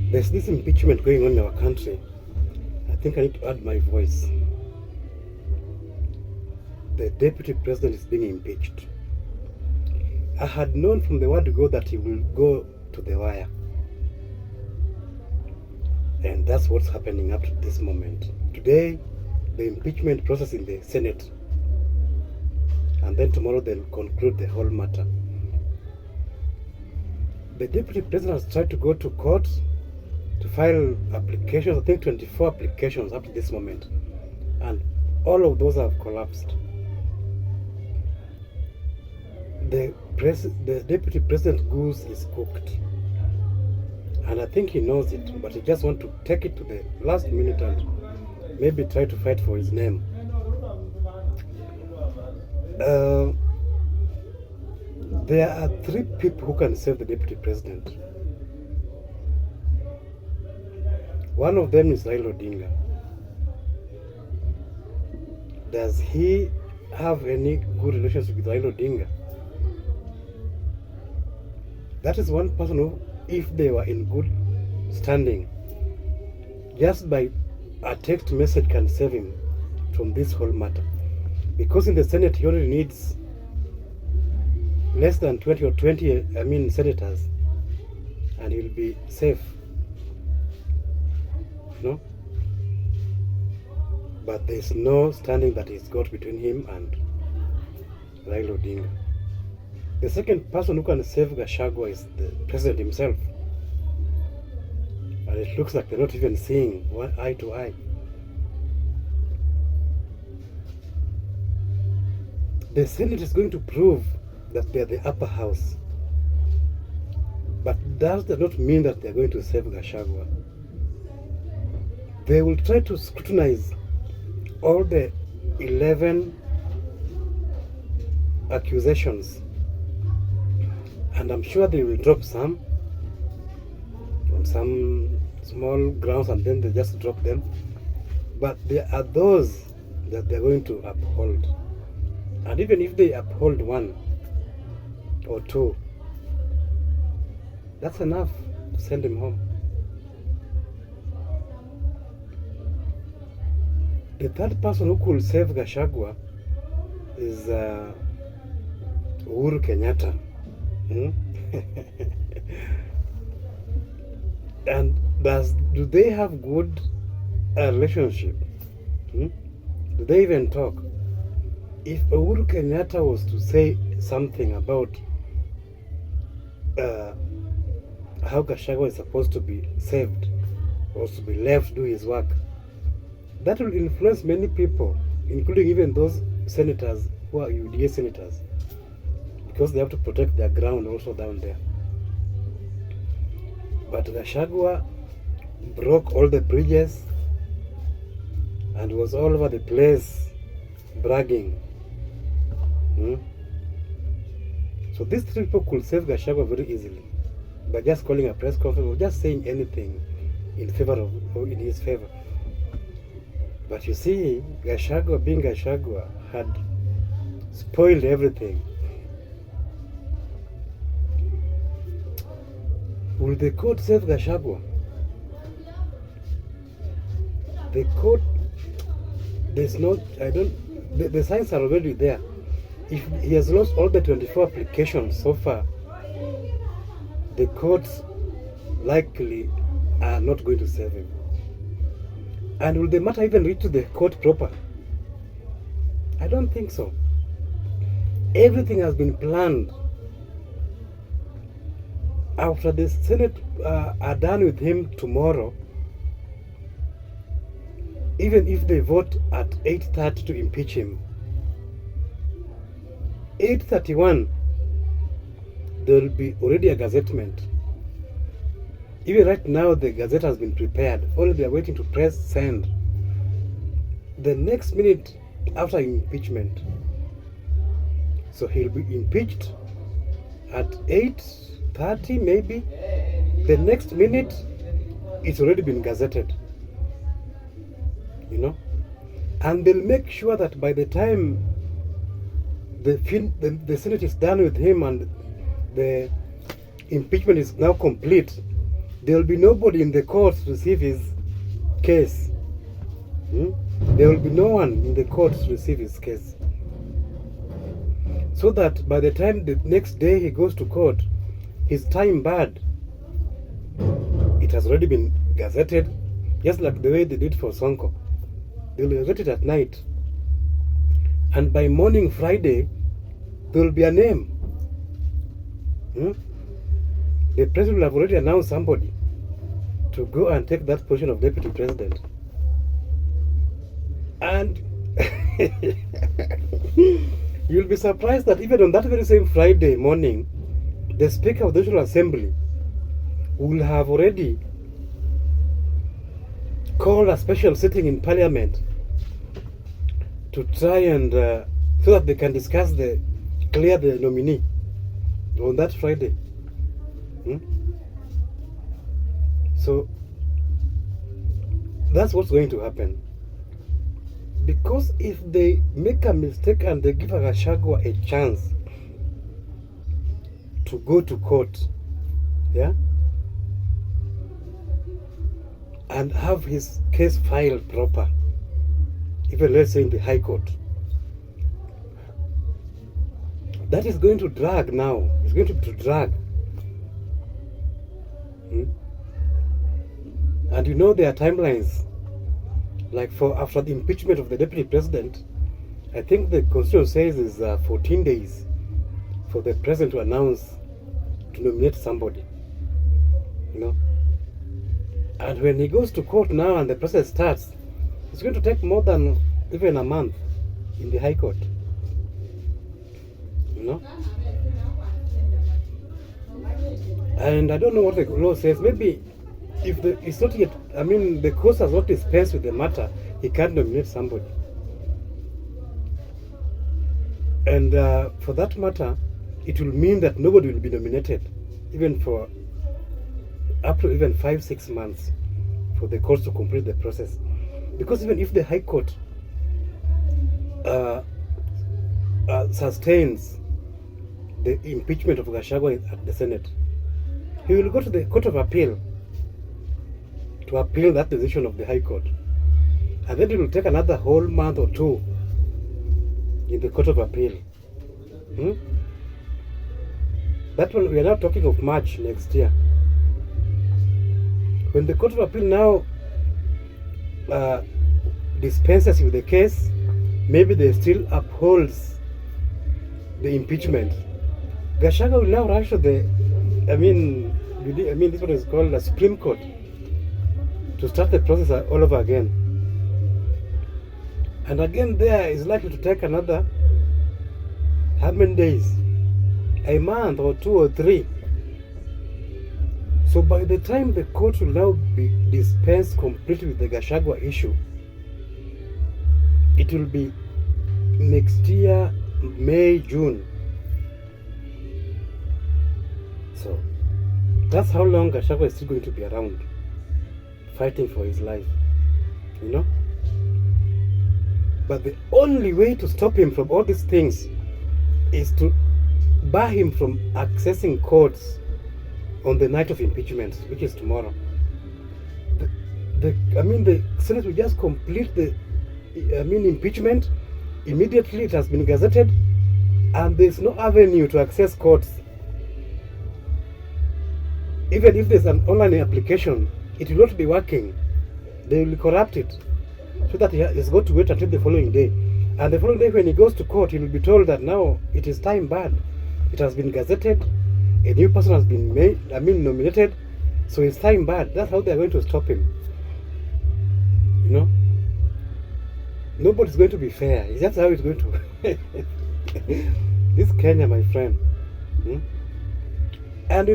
There's this impeachment going on in our country. I think I need to add my voice. The deputy president is being impeached. I had known from the word go that he will go to the wire. And that's what's happening up to this moment. Today, the impeachment process in the Senate. And then tomorrow they'll conclude the whole matter. The deputy president has tried to go to court to file applications, I think 24 applications up to this moment. And all of those have collapsed. The deputy president goose is cooked. And I think he knows it, but he just wants to take it to the last minute and maybe try to fight for his name. There are 3 people who can save the deputy president. One of them is Raila Odinga. Does he have any good relationship with Raila Odinga? That is one person who, if they were in good standing, just by a text message can save him from this whole matter. Because in the Senate he only needs less than 20 senators, and he'll be safe. No? But there's no standing that he's got between him and Raila Odinga. The second person who can save Gachagua is the president himself. And it looks like they're not even seeing eye to eye. The Senate is going to prove that they're the upper house. But that does not mean that they're going to save Gachagua. They will try to scrutinize all the 11 accusations. And I'm sure they will drop some on some small grounds, and then they just drop them. But there are those that they're going to uphold. And even if they uphold 1 or 2, that's enough to send him home. The third person who could save Gachagua is Uhuru Kenyatta. And do they have good relationship? Do they even talk? If Uhuru Kenyatta was to say something about how Gachagua is supposed to be saved or to be left to do his work, that will influence many people, including even those senators who are UDA senators, because they have to protect their ground also down there. But Gachagua broke all the bridges and was all over the place bragging. So these 3 people could save Gachagua very easily by just calling a press conference or just saying anything in favor of, or in his favor. But you see, Gachagua being Gachagua had spoiled everything. Will the court save Gachagua? The court, there's not, the signs are already there. If he has lost all the 24 applications so far, the courts likely are not going to save him. And will the matter even reach to the court proper? I don't think so. Everything has been planned. After the Senate are done with him tomorrow, even if they vote at 8:30 to impeach him, 8:31, there will be already a gazettement. Even right now, the gazette has been prepared. Only they are waiting to press send. The next minute after impeachment, so he'll be impeached at 8:30 maybe. The next minute, it's already been gazetted. And they'll make sure that by the time the Senate is done with him and the impeachment is now complete, there will be nobody in the court to receive his case. There will be no one in the court to receive his case. So that by the time the next day he goes to court, his time barred, it has already been gazetted, just like the way they did for Sonko. They'll gazette it at night. And by morning Friday, there will be a name. The president will have already announced somebody to go and take that position of deputy president. And you'll be surprised that even on that very same Friday morning, the Speaker of the National Assembly will have already called a special sitting in Parliament to try and so that they can discuss clear the nominee on that Friday. So that's what's going to happen. Because if they make a mistake and they give Gachagua a chance to go to court, and have his case filed proper, even let's say in the High Court, that is going to drag now. It's going to drag. And you know there are timelines. Like after the impeachment of the deputy president, I think the constitution says is 14 days for the president to announce, to nominate somebody. And when he goes to court now and the process starts, it's going to take more than even a month in the High Court. And I don't know what the law says. Maybe if it's not yet, the court has not dispensed with the matter, he can't nominate somebody. And for that matter, it will mean that nobody will be nominated, even for up to even 5-6 months for the courts to complete the process. Because even if the High Court sustains the impeachment of Gachagua at the Senate, he will go to the Court of Appeal to appeal that decision of the High Court. And then it will take another whole month or two in the Court of Appeal. That one, we are now talking of March next year. When the Court of Appeal now dispenses with the case, maybe they still upholds the impeachment. Gachagua will now rush to this one is called the Supreme Court to start the process all over again. And again there is likely to take another, how many days? A month or 2 or 3. So by the time the court will now be dispensed completely with the Gachagua issue, it will be next year, May, June. So that's how long Gachagua is still going to be around, fighting for his life, But the only way to stop him from all these things is to bar him from accessing courts on the night of impeachment, which is tomorrow. The Senate will just complete the impeachment. Immediately it has been gazetted, and there's no avenue to access courts. Even if there's an online application, it will not be working. They will corrupt it, so that he's got to wait until the following day. And the following day, when he goes to court, he will be told that now it is time barred. It has been gazetted, a new person has been nominated, so it's time barred. That's how they're going to stop him. Nobody's going to be fair. It's just how it's going to. This Kenya, my friend. And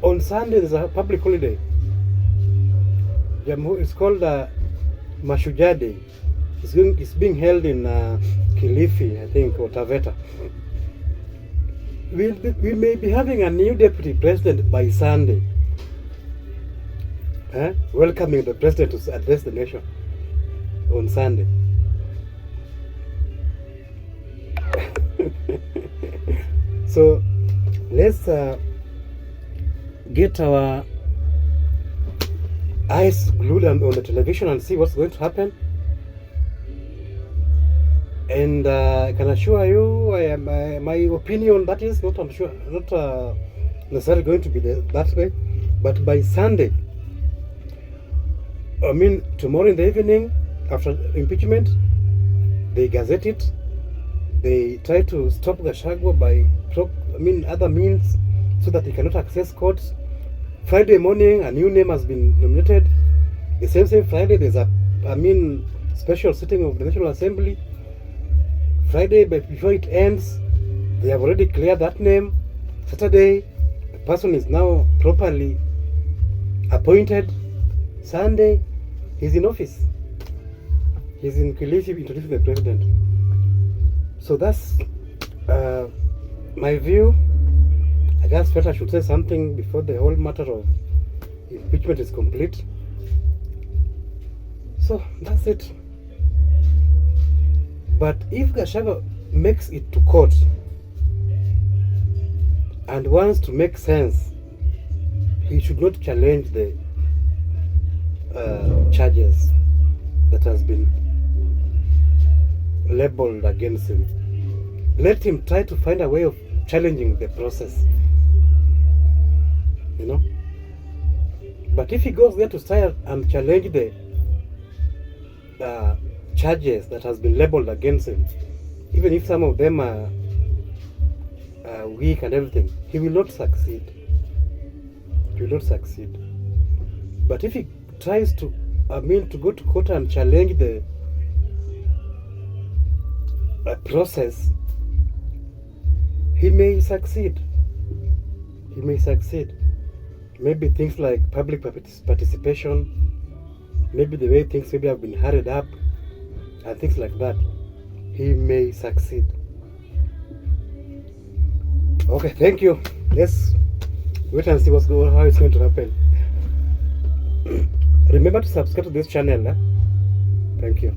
on Sunday there's a public holiday. It's called Mashujaa Day. It's being held in Kilifi, I think, or Taveta. We may be having a new deputy president by Sunday, welcoming the president to address the nation on Sunday. So let's get our eyes glued on the television and see what's going to happen. And I can assure you, my opinion, that is not, I'm sure, not necessarily going to be that way. But by Sunday, I mean tomorrow in the evening, after impeachment, they gazette it. They try to stop Gachagua by other means so that he cannot access courts. Friday morning, a new name has been nominated. The same Friday, there's a special sitting of the National Assembly. Friday, but before it ends, they have already cleared that name. Saturday, the person is now properly appointed. Sunday, he's in office. He's in Kilifi introducing the president. So that's my view. I just felt I should say something before the whole matter of impeachment is complete. So that's it. But if Gachagua makes it to court and wants to make sense, he should not challenge the charges that has been labeled against him. Let him try to find a way of challenging the process, you know. But if he goes there to try and challenge the charges that has been labeled against him, even if some of them are weak and everything, he will not succeed. He will not succeed. But if he tries to, to go to court and challenge the process, he may succeed. He may succeed. Maybe things like public participation, maybe the way things maybe have been hurried up, and things like that, he may succeed. Okay, thank you. Let's wait and see how it's going to happen. Remember to subscribe to this channel. Thank you.